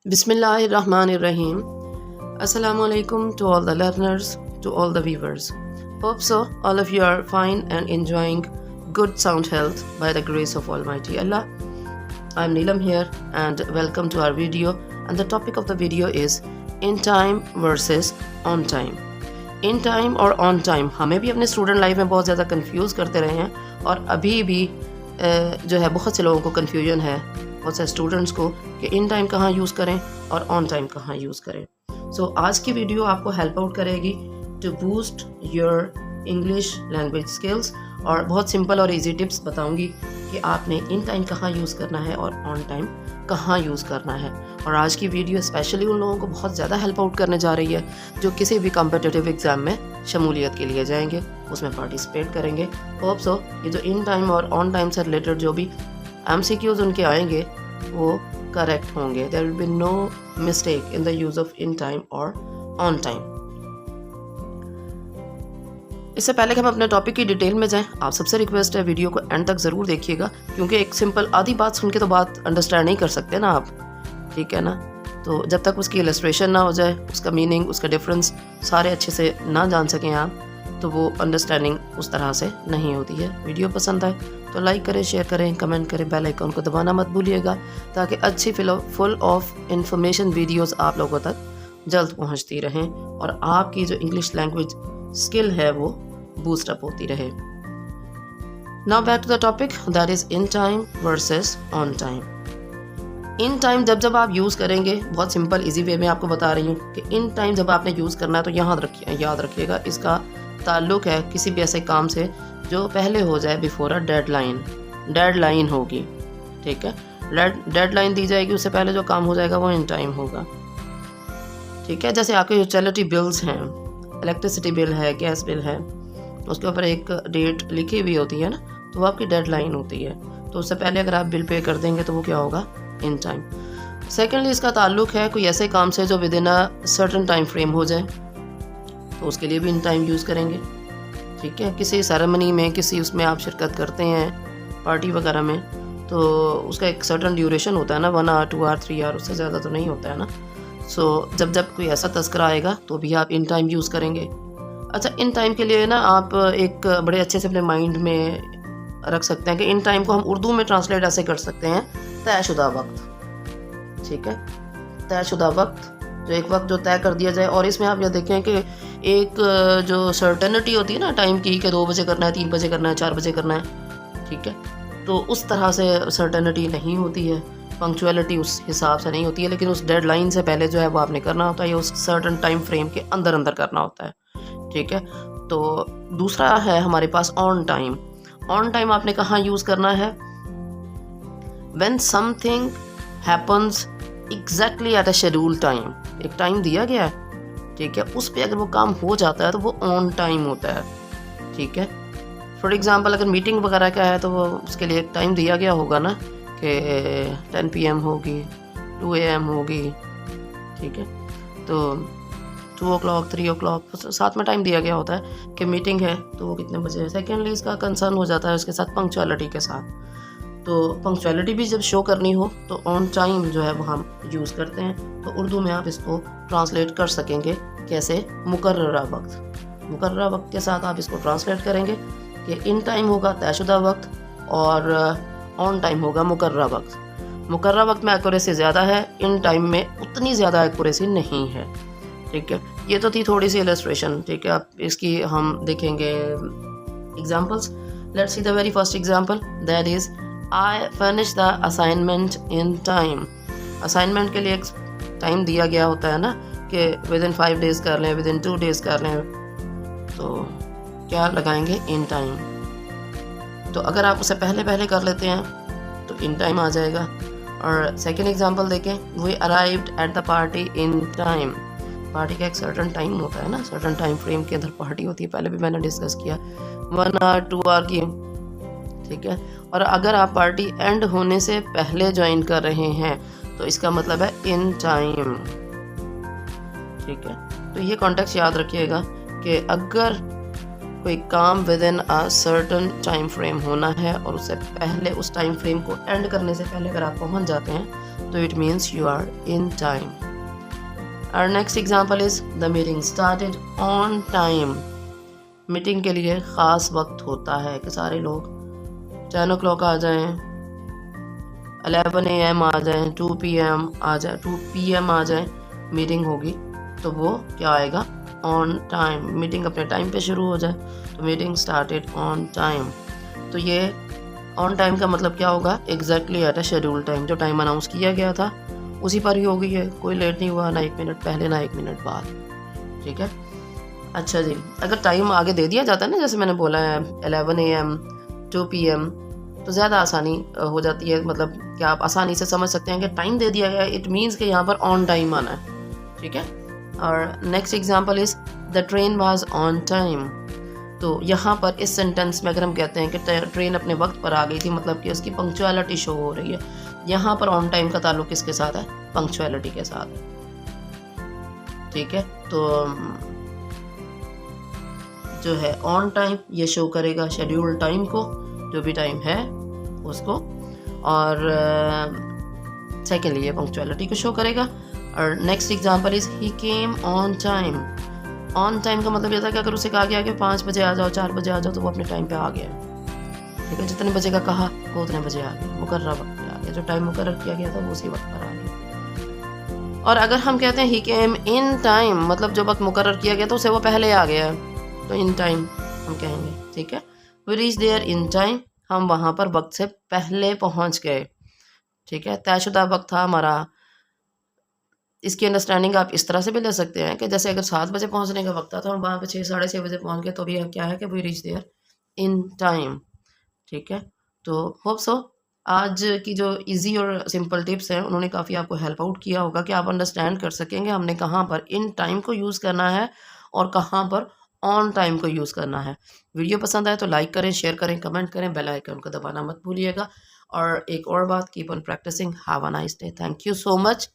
Bismillahirrahmanirrahim. Assalamu alaikum to all the learners, to all the viewers. Hope so all of you are fine and enjoying good sound health by the grace of Almighty Allah. I'm Neelam here and welcome to our video, and the topic of the video is in time versus on time. In time और on time हमें भी अपने student life में बहुत ज़्यादा confuse करते रहे हैं और अभी भी जो है बहुत से लोगों को कंफ्यूजन है, बहुत से स्टूडेंट्स को, कि इन टाइम कहाँ यूज़ करें और ऑन टाइम कहाँ यूज़ करें। सो आज की वीडियो आपको हेल्प आउट करेगी to boost your English language skills, और बहुत सिंपल और इजी टिप्स बताऊंगी कि आपने इन टाइम कहाँ यूज़ करना है और ऑन टाइम कहाँ यूज़ करना है। और आज की वीडियो स्पेशली उन लोगों को बहुत ज़्यादा हेल्प आउट करने जा रही है जो किसी भी कॉम्पिटिटिव एग्ज़ाम में शमूलियत के लिए जाएंगे, उसमें पार्टिसिपेट करेंगे। होप सो ये जो इन टाइम और ऑन टाइम से रिलेटेड जो भी MCQs उनके आएंगे वो करेक्ट होंगे। There will be no mistake in the use of in time और ऑन टाइम। इससे पहले कि हम अपने टॉपिक की डिटेल में जाएं, आप सबसे रिक्वेस्ट है वीडियो को एंड तक ज़रूर देखिएगा, क्योंकि एक सिंपल आधी बात सुन के तो बात अंडरस्टैंड नहीं कर सकते ना आप, ठीक है ना। तो जब तक उसकी इलस्ट्रेशन ना हो जाए, उसका मीनिंग, उसका डिफरेंस सारे अच्छे से ना जान सकें आप, तो वो अंडरस्टैंडिंग उस तरह से नहीं होती है। वीडियो पसंद आए तो लाइक करें, शेयर करें, कमेंट करें, बेल आइकन को दबाना मत भूलिएगा, ताकि अच्छी फुल ऑफ इंफॉर्मेशन वीडियोस आप लोगों तक जल्द पहुंचती रहें और आपकी जो इंग्लिश लैंग्वेज स्किल है वो बूस्ट अप होती रहे। Now back to the topic, that is in time versus on time. In time जब आप यूज़ करेंगे, बहुत सिंपल इजी वे में आपको बता रही हूँ कि इन टाइम जब आपने यूज़ करना है तो याद रखिएगा इसका ताल्लुक़ है किसी भी ऐसे काम से जो पहले हो जाए बिफोर अ डेडलाइन होगी, ठीक है। डेडलाइन दी जाएगी, उससे पहले जो काम हो जाएगा वो इन टाइम होगा, ठीक है। जैसे आपके यूटिलिटी बिल्स हैं, इलेक्ट्रिसिटी बिल है, गैस बिल है, उसके ऊपर एक डेट लिखी हुई होती है ना, तो वो आपकी डेडलाइन होती है। तो उससे पहले अगर आप बिल पे कर देंगे तो वो क्या होगा, इन टाइम। सेकेंडली इसका ताल्लुक़ है कोई ऐसे काम से जो with in a certain time frame हो जाए, तो उसके लिए भी इन टाइम यूज़ करेंगे, ठीक है। किसी सेरेमनी में, किसी उसमें आप शिरकत करते हैं, पार्टी वगैरह में, तो उसका एक सर्टन ड्यूरेशन होता है ना, 1 आवर 2 आवर 3 आवर, उससे ज़्यादा तो नहीं होता है ना। सो जब कोई ऐसा तस्करा आएगा तो भी आप इन टाइम यूज़ करेंगे। अच्छा, इन टाइम के लिए ना आप एक बड़े अच्छे से अपने माइंड में रख सकते हैं कि इन टाइम को हम उर्दू में ट्रांसलेट ऐसे कर सकते हैं, तयशुदा वक्त, ठीक है। तयशुदा वक्त, जो एक वक्त जो तय कर दिया जाए, और इसमें आप यह देखें कि एक जो सर्टेनिटी होती है ना टाइम की, कि 2 बजे करना है, 3 बजे करना है, 4 बजे करना है, ठीक है। तो उस तरह से सर्टेनिटी नहीं होती है, पंक्चुअलिटी उस हिसाब से नहीं होती है, लेकिन उस डेडलाइन से पहले जो है वो आपने करना होता है, या उस सर्टन टाइम फ्रेम के अंदर करना होता है, ठीक है। तो दूसरा है हमारे pass on time. On time आपने कहाँ यूज़ करना है, when something happens exactly at a schedule time, एक टाइम दिया गया है, ठीक है, उस पर अगर वो काम हो जाता है तो वो ऑन टाइम होता है, ठीक है। फॉर एग्जांपल अगर मीटिंग वगैरह का है तो वो उसके लिए एक टाइम दिया गया होगा ना, कि 10 PM होगी, 2 AM होगी, ठीक है। तो 2 o'clock 3 o'clock साथ में टाइम दिया गया होता है कि मीटिंग है तो वो कितने बजे है। सेकेंडली इसका कंसर्न हो जाता है उसके साथ पंक्चुअलिटी के साथ, तो पंक्चुअलिटी भी जब शो करनी हो तो ऑन टाइम जो है वो हम यूज़ करते हैं। तो उर्दू में आप इसको ट्रांसलेट कर सकेंगे कैसे, मुकर्ररा वक्त के साथ आप इसको ट्रांसलेट करेंगे कि इन टाइम होगा तयशुदा वक्त और ऑन टाइम होगा मुकर्ररा वक्त। मुकर्ररा वक्त में एक्यूरेसी ज़्यादा है, इन टाइम में उतनी ज़्यादा एक्यूरेसी नहीं है, ठीक है। ये तो थी थोड़ी सी इलस्ट्रेशन, ठीक है। अब इसकी हम देखेंगे examples. Let's see the very first example, that is I finish the assignment in time. Assignment के लिए एक टाइम दिया गया होता है ना, कि विद इन 5 days कर लें, विद इन 2 days कर लें, तो क्या लगाएंगे, इन टाइम। तो अगर आप उसे पहले कर लेते हैं तो इन टाइम आ जाएगा। और सेकेंड एग्जाम्पल देखें, we arrived at the party in time. Party का एक सर्टन टाइम होता है ना, सर्टन टाइम फ्रेम के अंदर पार्टी होती है, पहले भी मैंने डिस्कस किया, 1 आवर 2 आवर की, ठीक है। और अगर आप पार्टी एंड होने से पहले ज्वाइन कर रहे हैं तो इसका मतलब है इन टाइम, ठीक है। तो ये कॉन्टेक्स्ट याद रखिएगा कि अगर कोई काम with in a certain time frame होना है और उससे पहले, उस टाइम फ्रेम को एंड करने से पहले अगर आप पहुंच जाते हैं तो it means you are in time. और next example is the meeting started on time. Meeting के लिए ख़ास वक्त होता है कि सारे लोग 10 o'clock आ जाएं, 11 AM आ जाएं, 2 PM आ जाए, 2 PM आ जाए, मीटिंग होगी तो वो क्या आएगा, ऑन टाइम। मीटिंग अपने टाइम पे शुरू हो जाए तो मीटिंग स्टार्टेड ऑन टाइम। तो ये ऑन टाइम का मतलब क्या होगा, exactly at a schedule time. जो टाइम अनाउंस किया गया था उसी पर ही हो गई है, कोई लेट नहीं हुआ, ना 1 मिनट पहले ना 1 मिनट बाद। ठीक है, अच्छा जी, अगर टाइम आगे दे दिया जाता है ना, जैसे मैंने बोला है 11 AM 2 PM, तो ज़्यादा आसानी हो जाती है, मतलब कि आप आसानी से समझ सकते हैं कि टाइम दे दिया गया, इट मीन्स कि यहाँ पर ऑन टाइम आना है। ठीक है, और next example is the train was on time. तो यहाँ पर इस सेंटेंस में अगर हम कहते हैं कि ट्रेन अपने वक्त पर आ गई थी, मतलब कि उसकी पंक्चुअलिटी शो हो रही है। यहाँ पर ऑन टाइम का ताल्लुक किसके साथ है, पंक्चुअलिटी के साथ है। ठीक है, तो जो है ऑन टाइम ये शो करेगा शेड्यूल टाइम को, जो भी टाइम है उसको, और सेकेंडली ये पंक्चुअलिटी को शो करेगा। और next example is he came on time. On time का मतलब ये था कि अगर उसे कहा गया कि 5 बजे आ जाओ, 4 बजे आ जाओ, तो वो अपने टाइम पे आ गया। ठीक है, जितने बजे का कहा वो उतने बजे आ गया, मुकर्रर वक्त पे आ गया, जो टाइम मुकर्रर किया गया था वो उसी वक्त पर आ गया। और अगर हम कहते हैं ही केम इन टाइम, मतलब जो वक्त मुकर्रर किया गया था उसे वो पहले आ गया, तो इन टाइम हम कहेंगे। ठीक है, we reach there in time, हम वहाँ पर वक्त से पहले पहुँच गए। ठीक है, तयशुदा वक्त था हमारा। इसकी अंडरस्टैंडिंग आप इस तरह से भी ले सकते हैं कि जैसे अगर 7 बजे पहुँचने का वक्त था तो हम वहाँ पे 6 साढ़े 6 बजे पहुँच गए, तो भी क्या है कि we reach there in time. ठीक है, तो होप सो आज की जो इजी और सिंपल टिप्स हैं उन्होंने काफ़ी आपको हेल्प आउट किया होगा कि आप अंडरस्टैंड कर सकेंगे हमने कहाँ पर इन टाइम को यूज़ करना है और कहाँ पर ऑन टाइम को यूज़ करना है। वीडियो पसंद आए तो लाइक करें, शेयर करें, कमेंट करें, बेल आइकन को दबाना मत भूलिएगा। और एक और बात, keep on practising. Have a nice day. Thank you so much.